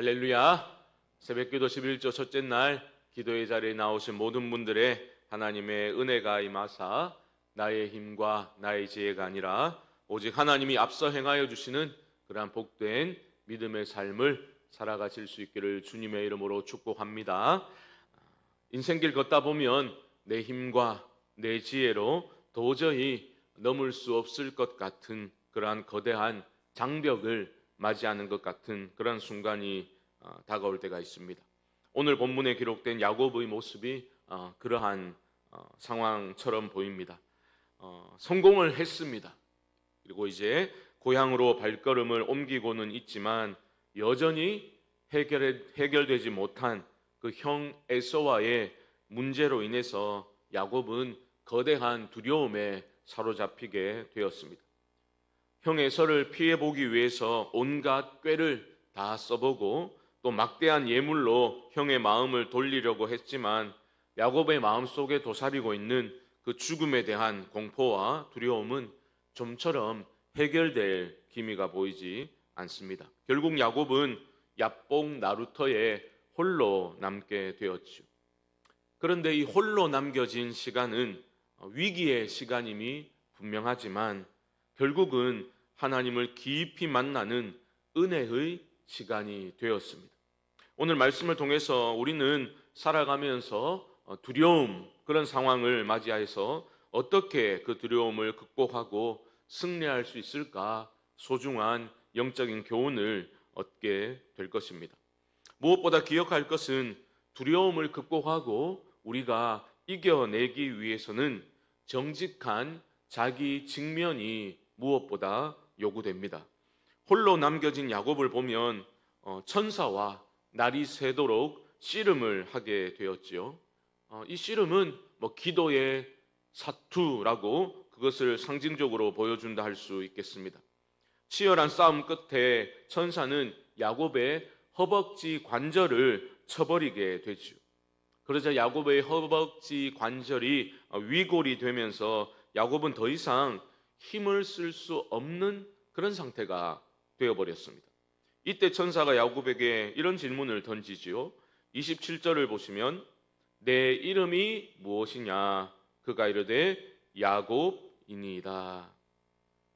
할렐루야. 새벽기도 11조 첫째 날 기도의 자리에 나오신 모든 분들의 하나님의 은혜가 임하사 나의 힘과 나의 지혜가 아니라 오직 하나님이 앞서 행하여 주시는 그러한 복된 믿음의 삶을 살아가실 수 있기를 주님의 이름으로 축복합니다. 인생길 걷다 보면 내 힘과 내 지혜로 도저히 넘을 수 없을 것 같은 그러한 거대한 장벽을 맞이하는 것 같은 그런 순간이 다가올 때가 있습니다. 오늘 본문에 기록된 야곱의 모습이 그러한 상황처럼 보입니다. 성공을 했습니다. 그리고 이제 고향으로 발걸음을 옮기고는 있지만 여전히 해결되지 못한 그 형 에서와의 문제로 인해서 야곱은 거대한 두려움에 사로잡히게 되었습니다. 형 에서를 피해보기 위해서 온갖 꾀를 다 써보고 또 막대한 예물로 형의 마음을 돌리려고 했지만 야곱의 마음속에 도사리고 있는 그 죽음에 대한 공포와 두려움은 좀처럼 해결될 기미가 보이지 않습니다. 결국 야곱은 야복 나루터에 홀로 남게 되었죠. 그런데 이 홀로 남겨진 시간은 위기의 시간임이 분명하지만 결국은 하나님을 깊이 만나는 은혜의 시간이 되었습니다. 오늘 말씀을 통해서 우리는 살아가면서 두려움, 그런 상황을 맞이해서 어떻게 그 두려움을 극복하고 승리할 수 있을까 소중한 영적인 교훈을 얻게 될 것입니다. 무엇보다 기억할 것은 두려움을 극복하고 우리가 이겨내기 위해서는 정직한 자기 직면이 무엇보다 요구됩니다. 홀로 남겨진 야곱을 보면 천사와 날이 새도록 씨름을 하게 되었지요. 이 씨름은 기도의 사투라고 그것을 상징적으로 보여준다 할 수 있겠습니다. 치열한 싸움 끝에 천사는 야곱의 허벅지 관절을 쳐버리게 되죠. 그러자 야곱의 허벅지 관절이 위골이 되면서 야곱은 더 이상 힘을 쓸 수 없는 그런 상태가 되어버렸습니다. 이때 천사가 야곱에게 이런 질문을 던지지요. 27절을 보시면 내 이름이 무엇이냐? 그가 이르되 야곱이니이다.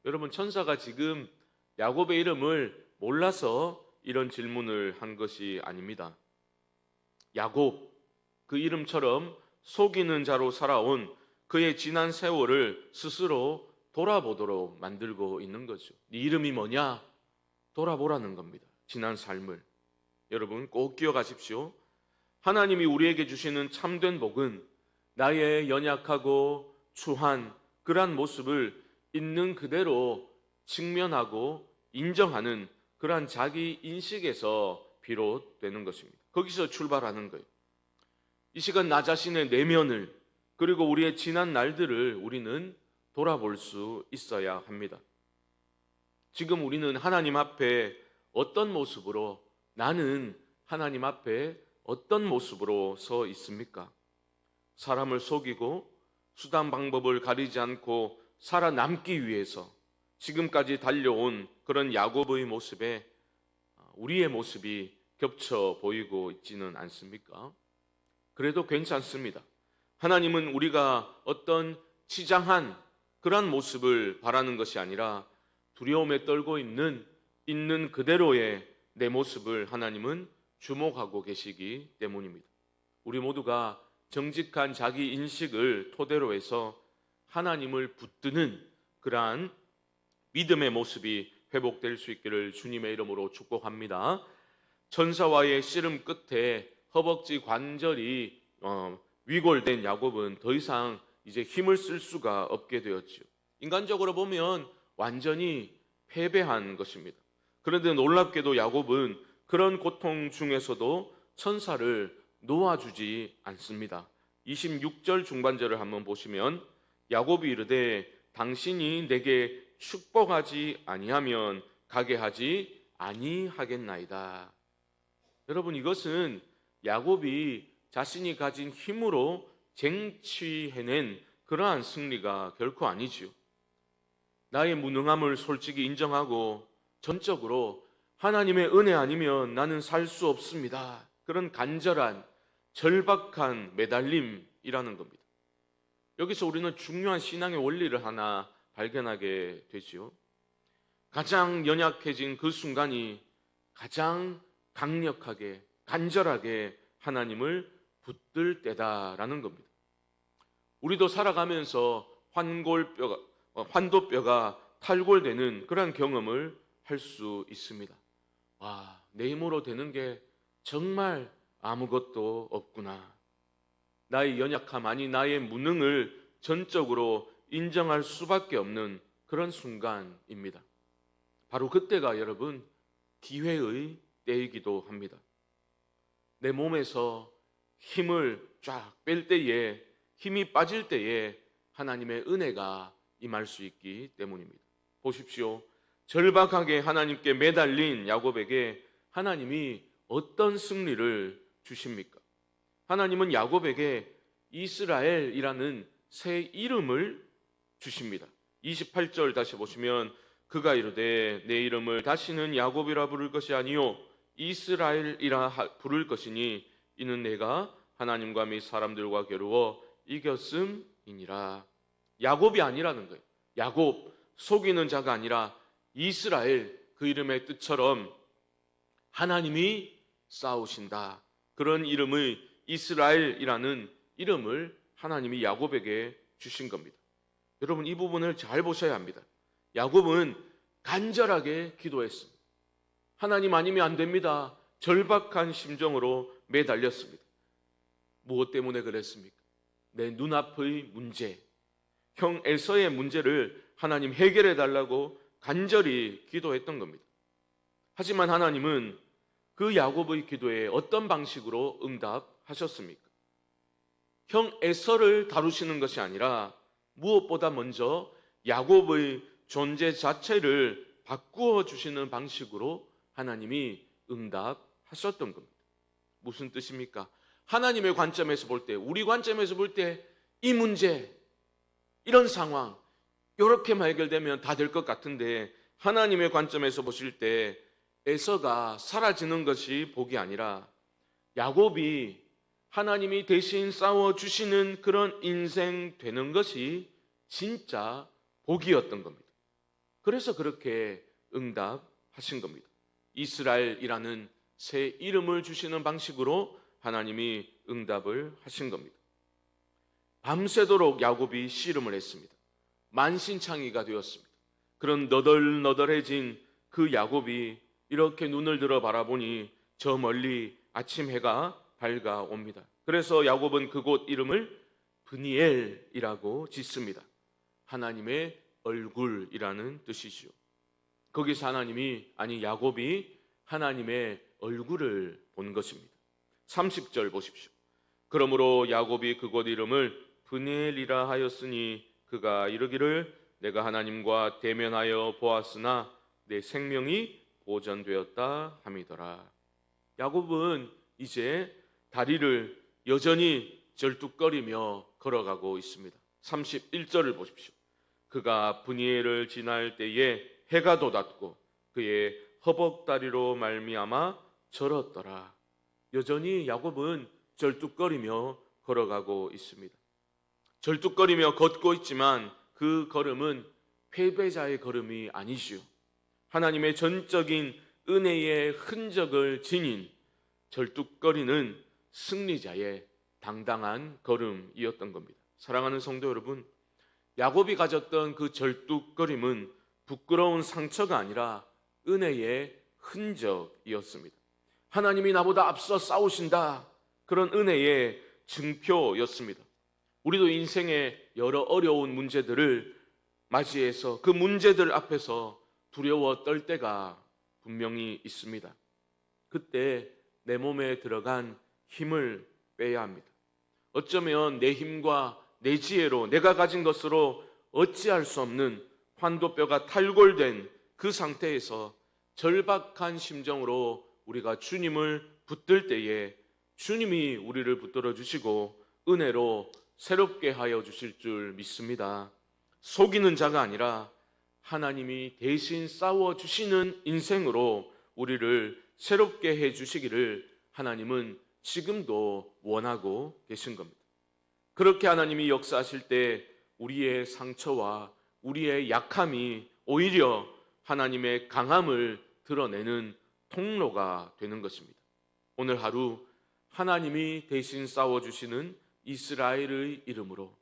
여러분, 천사가 지금 야곱의 이름을 몰라서 이런 질문을 한 것이 아닙니다. 야곱, 그 이름처럼 속이는 자로 살아온 그의 지난 세월을 스스로 돌아보도록 만들고 있는 거죠. 네 이름이 뭐냐? 돌아보라는 겁니다. 지난 삶을. 여러분 꼭 기억하십시오. 하나님이 우리에게 주시는 참된 복은 나의 연약하고 추한 그러한 모습을 있는 그대로 직면하고 인정하는 그러한 자기 인식에서 비롯되는 것입니다. 거기서 출발하는 거예요. 이 시간 나 자신의 내면을 그리고 우리의 지난 날들을 우리는 돌아볼 수 있어야 합니다. 지금 우리는 하나님 앞에 어떤 모습으로, 나는 하나님 앞에 어떤 모습으로 서 있습니까? 사람을 속이고 수단 방법을 가리지 않고 살아남기 위해서 지금까지 달려온 그런 야곱의 모습에 우리의 모습이 겹쳐 보이고 있지는 않습니까? 그래도 괜찮습니다. 하나님은 우리가 어떤 치장한 그런 모습을 바라는 것이 아니라 두려움에 떨고 있는 그대로의 내 모습을 하나님은 주목하고 계시기 때문입니다. 우리 모두가 정직한 자기 인식을 토대로 해서 하나님을 붙드는 그러한 믿음의 모습이 회복될 수 있기를 주님의 이름으로 축복합니다. 천사와의 씨름 끝에 허벅지 관절이 위골된 야곱은 더 이상 이제 힘을 쓸 수가 없게 되었지요. 인간적으로 보면 완전히 패배한 것입니다. 그런데 놀랍게도 야곱은 그런 고통 중에서도 천사를 놓아주지 않습니다. 26절 중반절을 한번 보시면 야곱이 이르되 당신이 내게 축복하지 아니하면 가게 하지 아니하겠나이다. 여러분, 이것은 야곱이 자신이 가진 힘으로 쟁취해낸 그러한 승리가 결코 아니지요. 나의 무능함을 솔직히 인정하고 전적으로 하나님의 은혜 아니면 나는 살 수 없습니다. 그런 간절한 절박한 매달림이라는 겁니다. 여기서 우리는 중요한 신앙의 원리를 하나 발견하게 되지요. 가장 연약해진 그 순간이 가장 강력하게 간절하게 하나님을 붙들 때다라는 겁니다. 우리도 살아가면서 환도뼈가 탈골되는 그런 경험을 할 수 있습니다. 와, 내 힘으로 되는 게 정말 아무것도 없구나. 나의 연약함, 아니 나의 무능을 전적으로 인정할 수밖에 없는 그런 순간입니다. 바로 그때가 여러분 기회의 때이기도 합니다. 내 몸에서 힘을 쫙 뺄 때에, 힘이 빠질 때에 하나님의 은혜가 임할 수 있기 때문입니다. 보십시오. 절박하게 하나님께 매달린 야곱에게 하나님이 어떤 승리를 주십니까? 하나님은 야곱에게 이스라엘이라는 새 이름을 주십니다. 28절 다시 보시면 그가 이르되 내 이름을 다시는 야곱이라 부를 것이 아니요 이스라엘이라 부를 것이니 이는 내가 하나님과 및 사람들과 겨루어 이겼음이니라. 야곱이 아니라는 거예요. 야곱, 속이는 자가 아니라 이스라엘, 그 이름의 뜻처럼 하나님이 싸우신다. 그런 이름의 이스라엘이라는 이름을 하나님이 야곱에게 주신 겁니다. 여러분, 이 부분을 잘 보셔야 합니다. 야곱은 간절하게 기도했습니다. 하나님 아니면 안 됩니다. 절박한 심정으로 매달렸습니다. 무엇 때문에 그랬습니까? 내 눈앞의 문제, 형 에서의 문제를 하나님 해결해 달라고 간절히 기도했던 겁니다. 하지만 하나님은 그 야곱의 기도에 어떤 방식으로 응답하셨습니까? 형 에서를 다루시는 것이 아니라 무엇보다 먼저 야곱의 존재 자체를 바꾸어 주시는 방식으로 하나님이 응답하셨던 겁니다. 무슨 뜻입니까? 하나님의 관점에서 볼 때, 우리 관점에서 볼 때 이 문제, 이런 상황 이렇게만 해결되면 다 될 것 같은데 하나님의 관점에서 보실 때 에서가 사라지는 것이 복이 아니라 야곱이 하나님이 대신 싸워주시는 그런 인생 되는 것이 진짜 복이었던 겁니다. 그래서 그렇게 응답하신 겁니다. 이스라엘이라는 새 이름을 주시는 방식으로 하나님이 응답을 하신 겁니다. 밤새도록 야곱이 씨름을 했습니다. 만신창이가 되었습니다. 그런 너덜너덜해진 그 야곱이 이렇게 눈을 들어 바라보니 저 멀리 아침 해가 밝아옵니다. 그래서 야곱은 그곳 이름을 브니엘이라고 짓습니다. 하나님의 얼굴이라는 뜻이죠. 거기서 야곱이 하나님의 얼굴을 본 것입니다. 30절 보십시오. 그러므로 야곱이 그곳 이름을 브니엘이라 하였으니 그가 이르기를 내가 하나님과 대면하여 보았으나 내 생명이 보존되었다 함이더라. 야곱은 이제 다리를 여전히 절뚝거리며 걸어가고 있습니다. 31절을 보십시오. 그가 브니엘을 지날 때에 해가 돋았고 그의 허벅다리로 말미암아 절었더라. 여전히 야곱은 절뚝거리며 걸어가고 있습니다. 절뚝거리며 걷고 있지만 그 걸음은 패배자의 걸음이 아니지요. 하나님의 전적인 은혜의 흔적을 지닌 절뚝거리는 승리자의 당당한 걸음이었던 겁니다. 사랑하는 성도 여러분, 야곱이 가졌던 그 절뚝거림은 부끄러운 상처가 아니라 은혜의 흔적이었습니다. 하나님이 나보다 앞서 싸우신다, 그런 은혜의 증표였습니다. 우리도 인생의 여러 어려운 문제들을 맞이해서 그 문제들 앞에서 두려워 떨 때가 분명히 있습니다. 그때 내 몸에 들어간 힘을 빼야 합니다. 어쩌면 내 힘과 내 지혜로, 내가 가진 것으로 어찌할 수 없는 환도뼈가 탈골된 그 상태에서 절박한 심정으로 우리가 주님을 붙들 때에 주님이 우리를 붙들어 주시고 은혜로 새롭게 하여 주실 줄 믿습니다. 속이는 자가 아니라 하나님이 대신 싸워주시는 인생으로 우리를 새롭게 해주시기를 하나님은 지금도 원하고 계신 겁니다. 그렇게 하나님이 역사하실 때 우리의 상처와 우리의 약함이 오히려 하나님의 강함을 드러내는 통로가 되는 것입니다. 오늘 하루 하나님이 대신 싸워주시는 이스라엘의 이름으로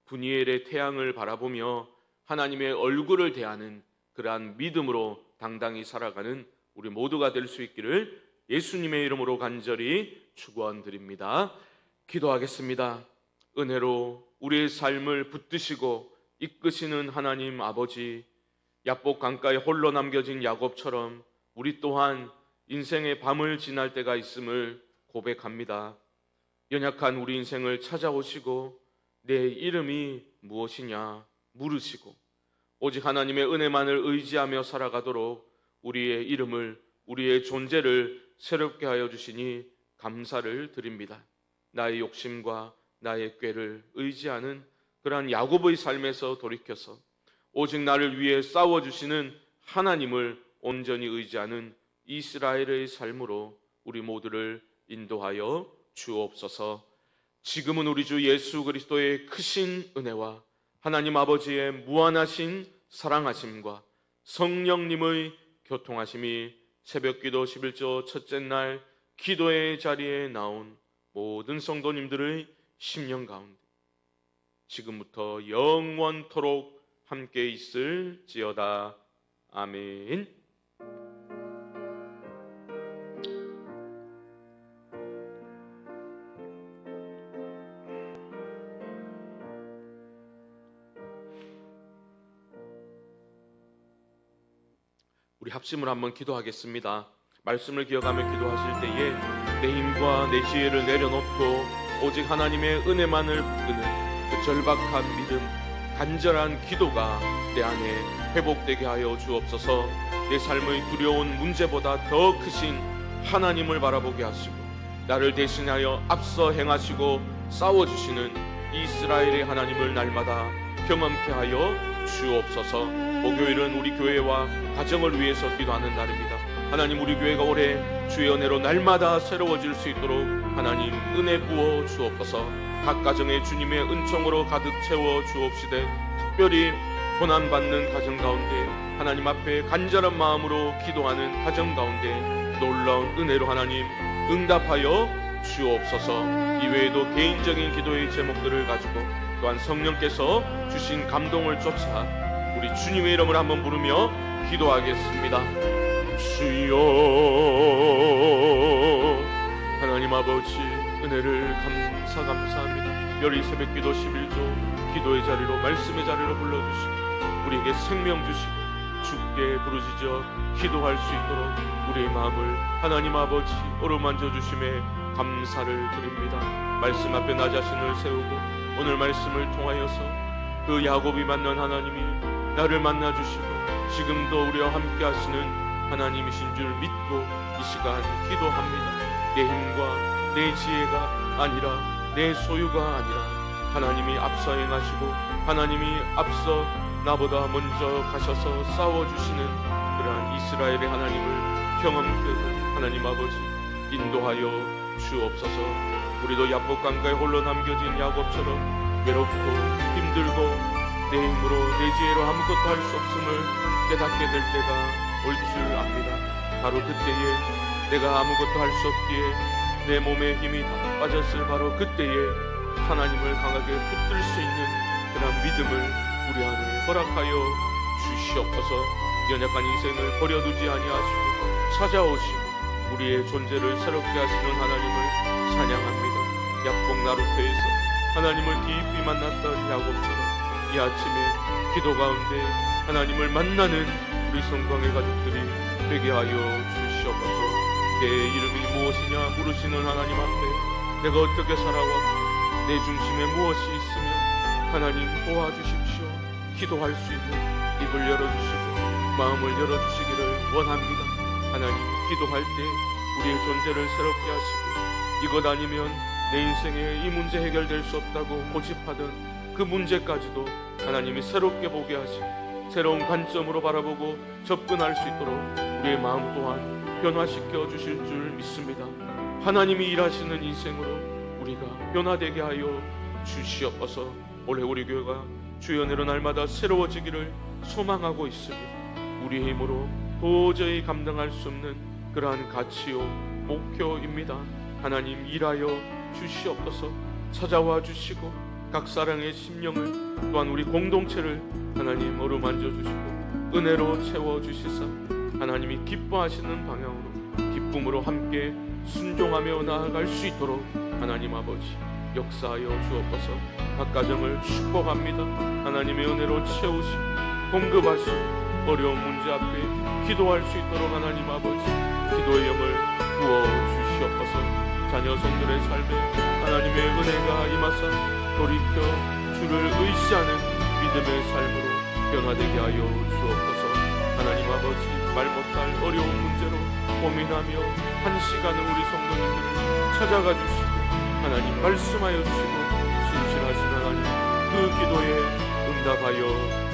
분이엘의 태양을 바라보며 하나님의 얼굴을 대하는 그러한 믿음으로 당당히 살아가는 우리 모두가 될 수 있기를 예수님의 이름으로 간절히 축원드립니다. 기도하겠습니다. 은혜로 우리의 삶을 붙드시고 이끄시는 하나님 아버지, 야복 강가에 홀로 남겨진 야곱처럼 우리 또한 인생의 밤을 지날 때가 있음을 고백합니다. 연약한 우리 인생을 찾아오시고 내 이름이 무엇이냐 물으시고 오직 하나님의 은혜만을 의지하며 살아가도록 우리의 이름을, 우리의 존재를 새롭게 하여 주시니 감사를 드립니다. 나의 욕심과 나의 꾀를 의지하는 그러한 야곱의 삶에서 돌이켜서 오직 나를 위해 싸워주시는 하나님을 온전히 의지하는 이스라엘의 삶으로 우리 모두를 인도하여 주옵소서. 지금은 우리 주 예수 그리스도의 크신 은혜와 하나님 아버지의 무한하신 사랑하심과 성령님의 교통하심이 새벽기도 11조 첫째 날 기도의 자리에 나온 모든 성도님들의 심령 가운데 지금부터 영원토록 함께 있을지어다. 아멘. 우리 합심을 한번 기도하겠습니다. 말씀을 기억하며 기도하실 때에 내 힘과 내 지혜를 내려놓고 오직 하나님의 은혜만을 붙드는 그 절박한 믿음, 간절한 기도가 내 안에 회복되게 하여 주옵소서. 내 삶의 두려운 문제보다 더 크신 하나님을 바라보게 하시고 나를 대신하여 앞서 행하시고 싸워주시는 이스라엘의 하나님을 날마다 경험케 하여 주옵소서. 목요일은 우리 교회와 가정을 위해서 기도하는 날입니다. 하나님, 우리 교회가 올해 주의 은혜로 날마다 새로워질 수 있도록 하나님 은혜 부어 주옵소서. 각 가정에 주님의 은총으로 가득 채워 주옵시되 특별히 고난받는 가정 가운데 하나님 앞에 간절한 마음으로 기도하는 가정 가운데 놀라운 은혜로 하나님 응답하여 주옵소서. 이외에도 개인적인 기도의 제목들을 가지고 또한 성령께서 주신 감동을 쫓아 우리 주님의 이름을 한번 부르며 기도하겠습니다. 주여, 하나님 아버지 은혜를 감사합니다. 별이 새벽기도 11조 기도의 자리로 말씀의 자리로 불러주시고 우리에게 생명 주시고 주께 부르짖어 기도할 수 있도록 우리의 마음을 하나님 아버지 어루만져 주심에 감사를 드립니다. 말씀 앞에 나 자신을 세우고 오늘 말씀을 통하여서 그 야곱이 만난 하나님이 나를 만나주시고 지금도 우리와 함께 하시는 하나님이신 줄 믿고 이 시간 기도합니다. 내 힘과 내 지혜가 아니라 내 소유가 아니라 하나님이 앞서 행하시고 하나님이 앞서 나보다 먼저 가셔서 싸워주시는 그러한 이스라엘의 하나님을 경험되고 하나님 아버지 인도하여 주옵소서. 우리도 야복 강가에 홀로 남겨진 야곱처럼 외롭고 힘들고 내 힘으로 내 지혜로 아무것도 할 수 없음을 깨닫게 될 때가 올 줄 압니다. 바로 그때에 내가 아무것도 할 수 없기에 내 몸에 힘이 다 빠졌을 바로 그때에 하나님을 강하게 붙들 수 있는 그런 믿음을 우리 안에 허락하여 주시옵소서. 연약한 인생을 버려두지 아니하시고 찾아오시고 우리의 존재를 새롭게 하시는 하나님을 찬양합니다. 야복 나루터에서 하나님을 깊이 만났던 야곱처럼 이 아침에 기도 가운데 하나님을 만나는 우리 성광의 가족들이 되게 하여 주시옵소서. 내 이름이 무엇이냐 물으시는 하나님 앞에 내가 어떻게 살아왔고 내 중심에 무엇이 있으며 하나님 도와주십시오. 기도할 수 있는 입을 열어주시고 마음을 열어주시기를 원합니다. 하나님, 기도할 때 우리의 존재를 새롭게 하시고 이것 아니면 내 인생에 이 문제 해결될 수 없다고 고집하던 그 문제까지도 하나님이 새롭게 보게 하시고 새로운 관점으로 바라보고 접근할 수 있도록 우리의 마음 또한 변화시켜 주실 줄 믿습니다. 하나님이 일하시는 인생으로 우리가 변화되게 하여 주시옵소서. 올해 우리 교회가 주의 은혜로 날마다 새로워지기를 소망하고 있습니다. 우리의 힘으로 도저히 감당할 수 없는 그러한 가치요 목표입니다. 하나님 일하여 주시옵소서. 찾아와 주시고 각 사랑의 심령을 또한 우리 공동체를 하나님 어루만져 주시고 은혜로 채워 주시사 하나님이 기뻐하시는 방향으로 기쁨으로 함께 순종하며 나아갈 수 있도록 하나님 아버지 역사하여 주옵소서. 각 가정을 축복합니다. 하나님의 은혜로 채우시고 공급하시고 어려운 문제 앞에 기도할 수 있도록 하나님 아버지 기도의 영을 부어 주시옵소서. 자녀 성들의 삶에 하나님의 은혜가 임하사 돌이켜 주를 의지하는 믿음의 삶으로 변화되게 하여 주옵소서. 하나님 아버지 말 못할 어려운 문제로 고민하며 한 시간은 우리 성도님들을 찾아가 주시고 하나님 말씀하여 주시고 신실하신 하나님 그 기도에 응답하여